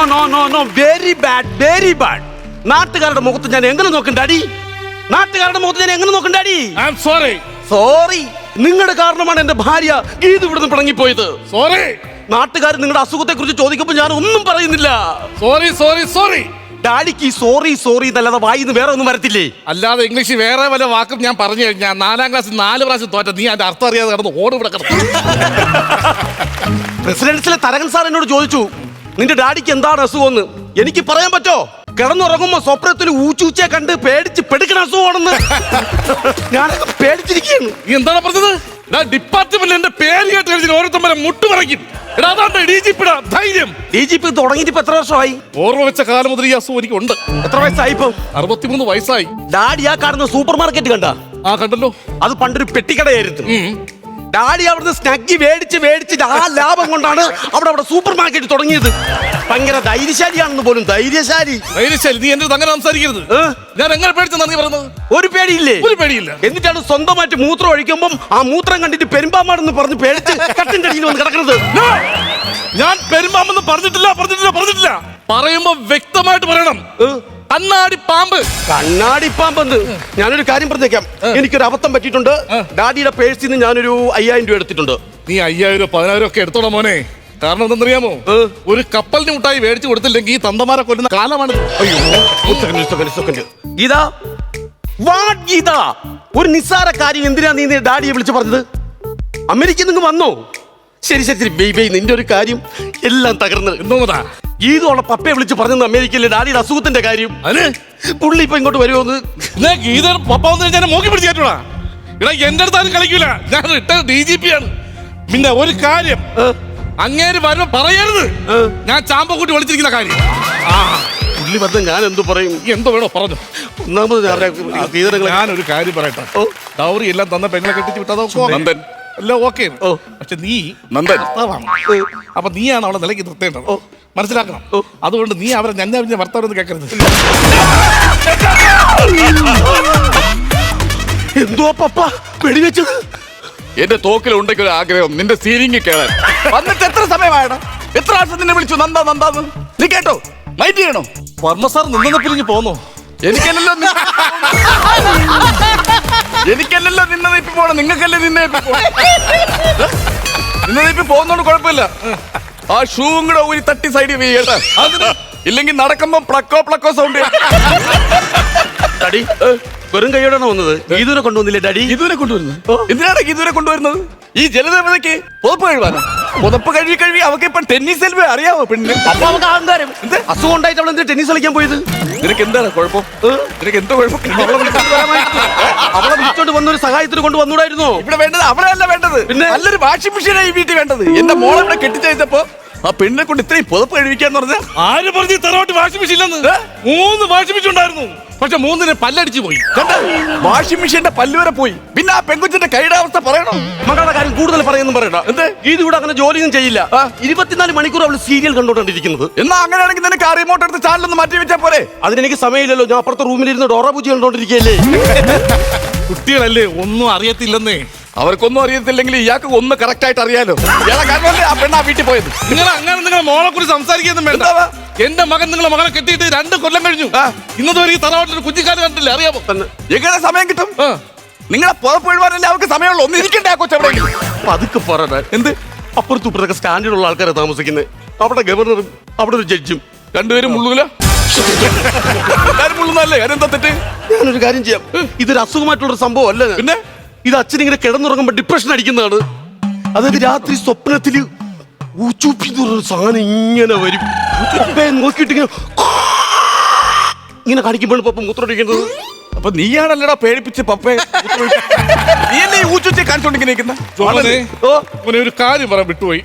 No very bad. നാട്ടുകാരുടെ മുഖത്ത് ഞാൻ എങ്ങനെ നോക്കും ഡാഡി? നാട്ടുകാരുടെ മുഖത്ത് ഞാൻ എങ്ങനെ നോക്കും ഡാഡി? സോറി, നിങ്ങളുടെ കാരണമാണ് എന്റെ ഭാര്യ ഗീത് ഇവിടുന്ന് പിണങ്ങിപ്പോയത്. സോറി. നാട്ടുകാർ നിങ്ങളുടെ അസുഖത്തെ കുറിച്ച് ചോദിക്കുമ്പോൾ ഞാൻ ഒന്നും പറയുന്നില്ല. സോറി. ഡാഡിക്ക് സോറി എന്നല്ലാതെ വായിന്ന് വേറെ ഒന്നും വരത്തില്ലേ? അല്ലാതെ ഇംഗ്ലീഷ് വേറെ വല്ല വാക്കും ഞാൻ പറഞ്ഞു കഴിഞ്ഞാൽ 4ാം ക്ലാസ്സിൽ 4 പ്രാവശ്യം തോറ്റ നീ അതിന്റെ അർത്ഥം അറിയാതെ കിടന്ന് ഇവിടെ കിടന്നു. പ്രസിഡൻസിലെ തരകൻ സാർ എന്നോട് ചോദിച്ചു, നിന്റെ ഡാഡിക്ക് എന്താണ് അസുഖമെന്ന്. എനിക്ക് പറയാൻ പറ്റോ? കിടന്നുറങ്ങുമ്പോ സ്വപ്നത്തിൽ ഊച്ചൂച്ചയെ കണ്ട് പേടിച്ച് പെടുക്കണ അസുഖമാണെന്ന്. ഞാനൊക്കെ പേടിച്ചിരിക്കുകയാണ്. നീ എന്താണ് പറഞ്ഞത്? ഡിപ്പാർട്ട്മെന്റ് എന്റെ പേര് കേട്ട് കഴിഞ്ഞാൽ ഓരോരുത്തരെ മുട്ടുപറയ്ക്കും. ധൈര്യം. DGP തുടങ്ങിയിട്ട് ഇപ്പൊ എത്ര വർഷമായി? ഓർമ്മ വെച്ച കാലം മുതൽ ഈ അസുഖം എനിക്ക് ഉണ്ട്. എത്ര വയസ്സായി ഇപ്പൊ? 63 വയസ്സായി. ഡാഡി ആ കാണുന്ന സൂപ്പർ മാർക്കറ്റ് കണ്ട? ആ കണ്ടല്ലോ. അത് പണ്ടൊരു പെട്ടിക്കടയായിരുന്നു. ഡാഡി അവിടുന്ന് സ്നഗ്ഗി മേടിച്ച് ആ ലാഭം കൊണ്ടാണ് അവിടെ സൂപ്പർ മാർക്കറ്റ് തുടങ്ങിയത്. ഭയങ്കര ധൈര്യശാലിയാണെന്ന് പോലും. ധൈര്യശാലി. നീ എന്റെ അങ്ങനെ സംസാരിക്കരുത്. ഞാൻ എങ്ങനെ പേടിച്ചെന്നാ നീ പറഞ്ഞത്? ഒരു പേടിയില്ലേ? ഒരു പേടിയില്ല. എന്നിട്ടാണ് സ്വന്തമായിട്ട് മൂത്രം ഒഴിക്കുമ്പം ആ മൂത്രം കണ്ടിട്ട് പെരുമ്പാമാണെന്ന് പറഞ്ഞ് പേടിച്ച് കട്ടിന്റെ അടിയിൽ വന്ന് കിടക്കുന്നത്. ഞാൻ പെരുമ്പാമെന്ന് പറഞ്ഞിട്ടില്ല. പറയുമ്പോ വ്യക്തമായിട്ട് പറയണം. കണ്ണാടി പാമ്പെന്ന്. ഞാനൊരു കാര്യം പറഞ്ഞേക്കാം. എനിക്കൊരു അബദ്ധം പറ്റിയിട്ടുണ്ട്. ഡാഡിയുടെ പേഴ്സിൽ നിന്ന് ഞാനൊരു 5000 രൂപ എടുത്തിട്ടുണ്ട്. നീ 5000 10,000 ഒക്കെ എടുത്തോളാം മോനെ. കാരണം എന്തെന്നറിയാമോ? ഒരു കപ്പലിന് മുട്ടായി മേടിച്ചു കൊടുത്തില്ലെങ്കിൽ ഈ തന്തമാരെ കൊല്ലുന്ന കാലമാണ്. ഗീത, ഒരു നിസ്സാര കാര്യം എന്തിനാ നീ ഡാഡിയെ വിളിച്ചു പറഞ്ഞത്? അമേരിക്കയിൽ നിന്ന് വന്നോ? ശരി ബേബി, നിന്റെ ഒരു കാര്യം എല്ലാം തകർന്ന്. എന്തോന്നാ ഗീതോളെ പപ്പയെ വിളിച്ച് പറഞ്ഞത് അമേരിക്കയിലെ ഡാഡിയുടെ അസുഖത്തിന്റെ കാര്യം. പുള്ളി ഇപ്പൊ ഇങ്ങോട്ട് വരുമോന്ന്? ഗീത പപ്പ വന്ന് മോക്കി പിടിച്ച് കേട്ടോടാ. ഇവിടെ എന്റെ അടുത്താരും കളിക്കൂല. ഞാൻ റിട്ടയർ DGP ആണ്. പിന്നെ ഒരു കാര്യം അങ്ങേര് വരുമ്പോ പറയരുത് ഞാൻ ചാമ്പക്കൂട്ടി വിളിച്ചിരിക്കുന്ന കാര്യം. പുള്ളി പറഞ്ഞ ഞാൻ എന്തു പറയും? എന്തോ വേണോ പറഞ്ഞു. ഒന്നാമത് ഞാനൊരു കാര്യം പറയട്ടെ. ഡൗറി എല്ലാം തന്ന പെങ്ങളെ കെട്ടിച്ച് വിട്ടതോ നന്ദൻ എല്ലാം ഓക്കെ. പക്ഷെ നീ നന്ദൻ അപ്പൊ നീയാണ് അവളെ നിലയ്ക്ക് നിർത്തേണ്ടത്. മനസ്സിലാക്കണം. അതുകൊണ്ട് നീ അവരെ ഞഞ്ഞ ഭർത്താവ് കേൾക്കരുത്. എന്തോ പപ്പ വെടിവെച്ചത്? എന്റെ തോക്കിലുണ്ടെങ്കിൽ ഒരു ആഗ്രഹം നിന്റെ സീരിങ് കേറാൻ. വന്നിട്ട് എത്ര സമയമായടാ? എത്ര ആഴ്ച നിന്നെ വിളിച്ചു നന്ദാന്ന്? നീ കേട്ടോ? മൈൻഡ് ചെയ്യണോ? വർമ്മ സാർ നിന്നെ പിരിഞ്ഞ് പോന്നോ? എനിക്കല്ലല്ലോ നിന്നെ നീപ്പി പോണം. നിങ്ങൾക്കല്ലേ നിന്നെ നീപ്പി പോകുന്നോണ്ട് കുഴപ്പമില്ല. ആ ഷൂവും കൂടെ ഊരി തട്ടി സൈഡിൽ വീട്ടാ. ഇല്ലെങ്കിൽ നടക്കുമ്പോ പ്ലക്കോ സൗണ്ട്. ഡാഡി വെറും കൈയോടാണ് വന്നത്. ഗീതുവിനെ കൊണ്ടുവന്നില്ലേ ഡാഡി? ഗീതുവിനെ കൊണ്ടുവരുന്നത് എന്തിനാണ്? ഗീതുവിനെ കൊണ്ടുവരുന്നത് ഈ ജലദേവതയ്ക്ക് പുതപ്പ് കഴിവാനോ? പുതപ്പ് കഴുകി അവക്ക് ഇപ്പൊ ടെന്നീസ് എൽവേ അറിയാമോ? പെണ്ണിന് അപ്പൊ അവക്ക് അഹങ്കാരം. അസുഖം ഉണ്ടായിട്ട് അവൾ എന്തിനാ ടെന്നീസ് കളിക്കാൻ പോയത്? നിനക്ക് എന്താണ് കുഴപ്പം? നിനക്ക് എന്തോ കുഴപ്പം? അവളെ വിളിച്ചോണ്ട് വന്നൊരു സഹായത്തിന് കൊണ്ട് വന്നൂടായിരുന്നോ? ഇവിടെ വേണ്ടത് അവളെയല്ല വേണ്ടത്. പിന്നെ നല്ലൊരു വാഷിംഗ് മെഷീനായി വീട്ടിൽ വേണ്ടത്. എന്റെ മോളെ ഇവിടെ കെട്ടിച്ചയച്ചപ്പോ ആ പെണ്ണിനെ കൊണ്ട് ഇത്രയും പുതപ്പ് കഴിവിക്കാന്ന് പറഞ്ഞാൽ ആര് പറഞ്ഞു തറവാട്ട് വാഷിംഗ് മെഷീൻ ഇല്ലെന്ന്? 3 വാഷിംഗ് മെഷീൻ ഉണ്ടായിരുന്നു. പക്ഷെ 3 പല്ലടിച്ചു പോയി. വാഷിംഗ് മെഷീന്റെ പല്ല് വരെ പോയി. പിന്നെ ആ പെങ്കുച്ചിന്റെ കൈയുടെ അവസ്ഥ പറയണോ? മകളുടെ കാര്യം കൂടുതൽ പറയുന്നു പറയണ്ട. എന്ത് ഇത് ഇവിടെ അങ്ങനെ ജോലിയൊന്നും ചെയ്യില്ല. 24 മണിക്കൂർ അവള് സീരിയൽ കണ്ടോണ്ടിരിക്കുന്നത്. എന്നാ അങ്ങനെയാണെങ്കിൽ നിനക്ക് ആ റിമോട്ട് എടുത്ത് ചാനലൊന്ന് മാറ്റി വെച്ചാൽ പോരെ? അതിനെനിക്ക് സമയമില്ലല്ലോ. ഞാൻ അപ്പുറത്തെ റൂമിലിരുന്ന് ഡോറ പൂജ കണ്ടോണ്ടിരിക്കുകയല്ലേ. കുട്ടികളല്ലേ, ഒന്നും അറിയത്തില്ലെന്നേ. അവർക്കൊന്നും അറിയത്തില്ലെങ്കിൽ ഇയാൾക്ക് ഒന്ന് കറക്റ്റ് ആയിട്ട് അറിയാലോ. ഇയാളെ കാരണമല്ലേ ആ പെണ്ണ വീട്ടിൽ പോയത്. നിങ്ങളെ മോളെ കുറിച്ച് സംസാരിക്കുന്നു വേണ്ട. എന്റെ മകൻ നിങ്ങളെ മകനെ കെട്ടിയിട്ട് 2 കൊല്ലം കഴിഞ്ഞു. ഇന്നത്തെ വരെ ഈ തറവാട്ടിൽ കുഞ്ഞിക്കാര് കണ്ടില്ല. അറിയാമോ? എങ്ങനെ സമയം കിട്ടും? നിങ്ങളെ പുറപ്പ് എഴുതാനല്ലേ അവർക്ക് സമയമുള്ളൂ. ഒന്ന് ഇരിക്കണ്ടേ ആ കൊച്ചെവിടെ? പതുക്കെ പറ. എന്ത് അപ്പുറത്തും ഇപ്പുറത്തൊക്കെ സ്റ്റാൻഡേർഡുള്ള ആൾക്കാരെ താമസിക്കുന്നത്. അവിടെ ഗവർണറും അവിടെ ഒരു ജഡ്ജും. രണ്ടുപേരും മുള്ളൂല. മുള്ളുന്നല്ലേ? അതെന്താ തെറ്റ്? ഞാനൊരു കാര്യം ചെയ്യാം. ഇതൊരു അസുഖമായിട്ടുള്ളൊരു സംഭവം അല്ല. പിന്നെ ഇത് അച്ഛനിങ്ങനെ കിടന്നുറങ്ങുമ്പോ ഡിപ്രഷൻ അടിക്കുന്നതാണ്. അതായത് രാത്രി സ്വപ്നത്തില് സാധനം ഇങ്ങനെ വരും. നോക്കിയിട്ട് ഇങ്ങനെ കാണിക്കുമ്പോൾ പപ്പ മൂത്രമൊഴിക്കുന്നത്. അപ്പൊ നീയാണല്ലടാ പേടിപ്പിച്ച് പപ്പേ. നീ എന്നെ ഊച്ചുച്ചെ കാണിച്ചോണ്ടിരിക്കുന്ന. ഒരു കാര്യം പറയാൻ വിട്ടുപോയി.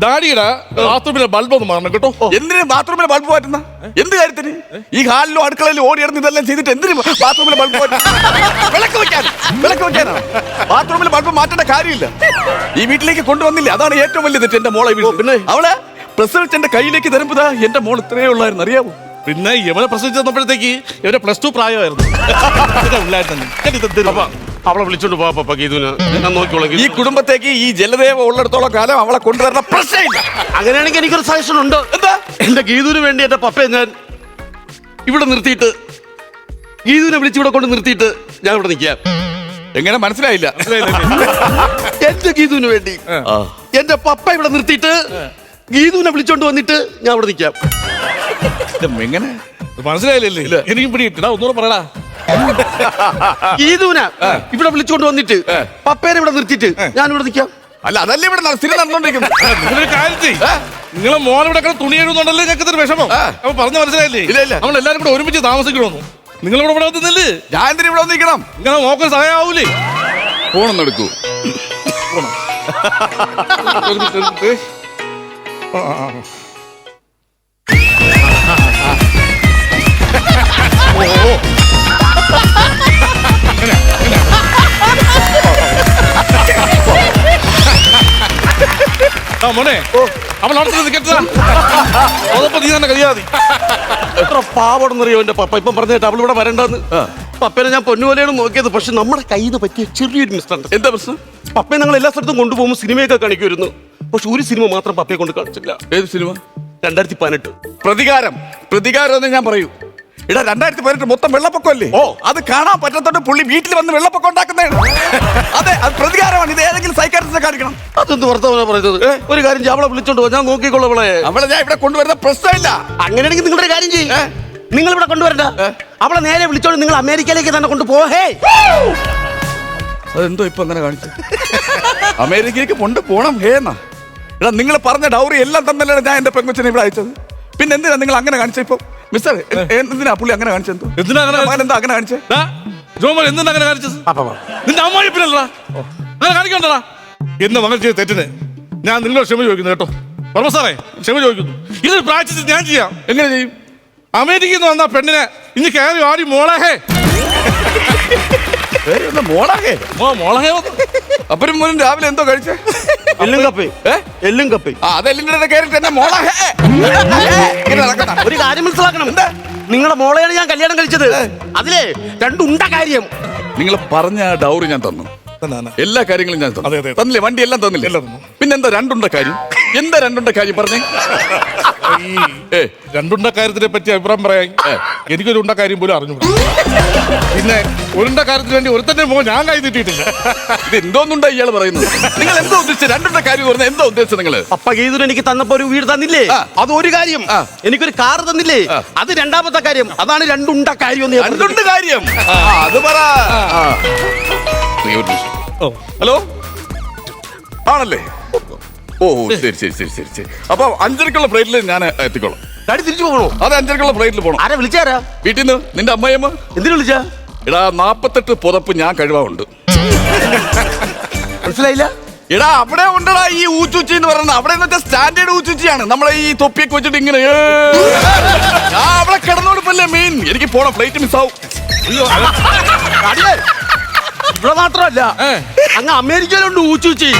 ഡാഡിയുടെ ബാത്റൂമിലെ ബൾബ് ഒന്ന് മാറണം കേട്ടോ. എന്തിനു ബാത്റൂമിലെ ബൾബ് മാറ്റുന്ന? എന്ത് കാര്യത്തിന്? ഈ ഹാളിലും അടുക്കളയിലും ഓടിയിടുന്ന ഇതെല്ലാം ചെയ്തിട്ട് എന്തിനു ബാത്റൂമിലെ ബൾബ് വിളക്ക് വെക്കാനാണ്. ബാത്റൂമിലെ ബൾബ് മാറ്റേണ്ട കാര്യമില്ല. ഈ വീട്ടിലേക്ക് കൊണ്ടുവന്നില്ല. അതാണ് ഏറ്റവും വലിയ തെറ്റ്. എന്റെ മോളെ വീട്ടിൽ പിന്നെ അവളെ പ്രസവിച്ച് എന്റെ കയ്യിലേക്ക് തരുമ്പോഴാ എന്റെ മോൾ ഇത്രയേ ഉള്ളായിരുന്നു. അറിയാമോ? പിന്നെ ഇവനെ പ്രസവിച്ച് തന്നപ്പോഴത്തേക്ക് ഇവരെ +2 പ്രായമായിരുന്നു. അവളെ വിളിച്ചോണ്ട് പോവാ പപ്പ ഗീതുവിന്. ഞാൻ നോക്കിക്കോളാം. ഈ കുടുംബത്തേക്ക് ഈ ജലദേവ ഉള്ളിടത്തോളം കാലം അവളെ കൊണ്ടുവരുന്ന പ്രശ്നമില്ല. അങ്ങനെയാണെങ്കിൽ എനിക്കൊരു സജഷൻ ഉണ്ട്. എന്താ? എന്റെ ഗീതുവിന് വേണ്ടി എന്റെ പപ്പയെ ഞാൻ ഇവിടെ നിർത്തിയിട്ട്, ഗീതുവിനെ വിളിച്ച് ഇവിടെ കൊണ്ട് നിർത്തിയിട്ട് ഞാൻ ഇവിടെ നിൽക്കാം. എങ്ങനെ മനസ്സിലായില്ല? എന്റെ ഗീതുവിന് വേണ്ടി എന്റെ പപ്പ ഇവിടെ നിർത്തിയിട്ട് ഗീതുവിനെ വിളിച്ചോണ്ട് വന്നിട്ട് ഞാൻ ഇവിടെ നിൽക്കാം. എങ്ങനെ മനസ്സിലായില്ലേ? എനിക്കും പിടിയിട്ടാ, ഒന്നുകൂടെ പറയടാ. ഗീതുവിനെ ഇവിടെ വിളിച്ചോണ്ട് വന്നിട്ട് പപ്പേനെ ഇവിടെ നിർത്തിയിട്ട് ഞാൻ ഇവിടെ നിൽക്കാം. അല്ല, അതല്ലേ ഇവിടെ സ്ഥിരം നടന്നുകൊണ്ടിരിക്കുന്നത്. നിങ്ങളൊരു കാര്യം ചെയ്യ്. നിങ്ങളെ മോൻ ഇവിടെ കളി എഴുതുന്നുണ്ടല്ലോ, ഞങ്ങൾക്ക് വിഷമം. അപ്പൊ പറഞ്ഞ മനസ്സിലായില്ലേ? ഇല്ല. നമ്മൾ എല്ലാരും കൂടെ ഒരുമിച്ച് താമസിക്കണമെന്നു. നിങ്ങളിവിടെ ഇവിടെ വന്നില്ലേ? ഞാൻ എന്തിനാ ഇവിടെ വന്നിരിക്കണം? ഇങ്ങനെ നോക്കാൻ സഹായാവൂലേ? ഫോണൊന്നും എടുക്കൂ. മോനെ, അവൾ അവിടെ കേട്ടാ അതപ്പോ നീ തന്നെ കഴിയാതി. എത്ര പാവടെന്നറിയോ എന്റെ പപ്പ. ഇപ്പം പറഞ്ഞിട്ട് അവൾ ഇവിടെ വരണ്ടെന്ന്. പപ്പേനെ ഞാൻ പൊന്നുപോലെയാണ് നോക്കിയത്. പക്ഷെ നമ്മുടെ കയ്യിൽ നിന്ന് പറ്റിയ ചെറിയൊരു മിസ്റ്റേക്ക്. എന്താ പ്രശ്നം? പപ്പയെ ഞങ്ങൾ എല്ലാ സ്ഥലത്തും കൊണ്ടുപോകുമ്പോൾ സിനിമയൊക്കെ കാണിക്കുമായിരുന്നു. പക്ഷെ ഒരു സിനിമ മാത്രം പപ്പയെ കൊണ്ട് കാണിച്ചില്ല. ഏത് സിനിമ? 2018 പ്രതികാരം എന്ന് ഞാൻ പറയൂ. ഇടാ, 2018 മൊത്തം വെള്ളപ്പൊക്കമല്ലേ? അത് കാണാൻ പറ്റത്തോണ്ട് പുള്ളി വീട്ടിൽ വന്ന് വെള്ളപ്പൊക്കം ഉണ്ടാക്കുന്നതാണ്. അതെ, അത് പ്രതികാരമാണ്. ഇത് ഏതെങ്കിലും സൈക്കാട്രിസ്റ്റിനെ കാണിക്കണം. അതെന്ത് വർത്തമാനം പറയുന്നത്? ഒരു കാര്യം ചെയ്യ്, അവളെ വിളിച്ചോണ്ട് പോവാ, ഞാൻ നോക്കിക്കോളാം അവളെ. അവളെ ഞാൻ ഇവിടെ കൊണ്ടുവരുന്ന പ്രശ്നമില്ല. അങ്ങനെയാണെങ്കിൽ നിങ്ങളുടെ കാര്യം ചെയ്യ്, നിങ്ങൾ ഇവിടെ കൊണ്ടുവരണ്ട. അവളെ നേരെ വിളിച്ചോണ്ട് നിങ്ങൾ അമേരിക്കയിലേക്ക് തന്നെ കൊണ്ടുപോഹേ. അതെന്തോ ഇപ്പൊ അങ്ങനെ കാണിച്ചു? അമേരിക്കയ്ക്ക് പോണം ഹേന്നാ. എടാ, നിങ്ങൾ പറഞ്ഞ ഡൗറി എല്ലാം തന്നല്ലേ ഞാൻ എന്റെ പെങ്കൊച്ചിനെ ഇവിടെ അയച്ചത്. പിന്നെ എന്തിനാ നിങ്ങൾ അങ്ങനെ കാണിച്ചത്? ഇപ്പൊ മിസ്റ്റർ, എന്തിനാ പുള്ളി അങ്ങനെ കാണിച്ചത്? എന്തിനാ അങ്ങനെ കാണിച്ചത്? ജോമോൻ എന്തിനാ അങ്ങനെ കാണിച്ചത്? നിന്റെ അമ്മായിപ്പിനല്ലടാ അങ്ങനെ കാണിക്കണ്ടടാ. എന്റെ മകൻ ചെയ്ത തെറ്റിന് ഞാൻ നിങ്ങളോട് ക്ഷമ ചോദിക്കുന്നു കേട്ടോ. വർമ്മ സാറേ, ക്ഷമ ചോദിക്കുന്നു. ഇതൊരു പ്രാക്ടീസ് ഞാൻ ചെയ്യാം. എങ്ങനെ ചെയ്യും? അമേരിക്കയിൽ നിന്ന് വന്ന പെണ്ണിനെ ഇനി കയറി ആടി മോളഹേ മോളാകെ മോളഹേ. അപ്പനും മോനും രാവിലെ എന്തോ കഴിച്ചേ? എല്ലും കപ്പേ. അതെല്ലിന്റെ കയറിട്ട് എന്നെ മോളാകെ. ഒരു കാര്യം മനസ്സിലാക്കണം. നിങ്ങളുടെ മോളെയാണ് ഞാൻ കല്യാണം കഴിച്ചത്. അതിലെ രണ്ടുണ്ട കാര്യം. നിങ്ങൾ പറഞ്ഞ ഡൗറി ഞാൻ തന്നു. എല്ലാ കാര്യങ്ങളും ഞാൻ തന്നില്ലേ? വണ്ടി എല്ലാം തന്നില്ലേ? പിന്നെന്താ രണ്ടുണ്ട കാര്യം? എന്താ രണ്ടുണ്ട കാര്യം പറഞ്ഞേ? ഈ രണ്ടുണ്ട കാര്യത്തിനെ പറ്റി അഭിപ്രായം പറയാൻ എനിക്കൊരു ഉണ്ട കാര്യം പോലും അറിഞ്ഞു. പിന്നെ ഒരുണ്ട കാര്യത്തിന് വേണ്ടി ഒരുത്തന്നെ മോൻ ഞാൻ കൈ തെറ്റിയിട്ടില്ല. ഇത് എന്തോന്നുണ്ടാ ഇയാൾ പറയുന്നത്? നിങ്ങൾ എന്തോ ഉദ്ദേശിച്ചത്? രണ്ടുണ്ട കാര്യം പറഞ്ഞാൽ എന്തോ ഉദ്ദേശിച്ചത് നിങ്ങള്? പപ്പ ഗീതുവിന് എനിക്ക് തന്നപ്പോ ഒരു വീട് തന്നില്ലേ? അത് ഒരു കാര്യം. എനിക്കൊരു കാർ തന്നില്ലേ? അത് രണ്ടാമത്തെ കാര്യം. അതാണ് രണ്ടുണ്ട കാര്യം. രണ്ടുണ്ട് കാര്യം അത് പറ. ഹലോ, ആണല്ലേ? ഓ, ശരി. അപ്പൊ 5:30ക്കുള്ള ഫ്ലൈറ്റിൽ ഞാൻ എത്തിക്കോളാം. ഡാഡി തിരിച്ചു പോകണോ? അതെ, 5:30ക്കുള്ള ഫ്ലൈറ്റിൽ പോകണം. ആരാ വിളിച്ചാരാ? വീട്ടിൽ നിന്ന് നിന്റെ അമ്മയമ്മ. എന്തിനു വിളിച്ചാ? എടാ, 48 പുതപ്പ് ഞാൻ കഴിവാറുണ്ട്. മനസ്സിലായില്ല? എടാ, അവിടെ ഉണ്ടടാ ഈ ഊച്ചുച്ചി എന്ന് പറയുന്നത്. അവിടെ എന്ന് വെച്ചാൽ സ്റ്റാൻഡേർഡ് ഊച്ചുച്ചിയാണ്. നമ്മളെ ഈ തൊപ്പിയൊക്കെ വെച്ചിട്ട് ഇങ്ങനെ അവിടെ കിടന്നോടിപ്പല്ലേ മെയിൻ. എനിക്ക് പോണം, ഫ്ലൈറ്റ് മിസ്സാവും. ഇവിടെ മാത്രമല്ല, അങ്ങ് അമേരിക്കയിലുണ്ട് ഊച്ചുച്ചി.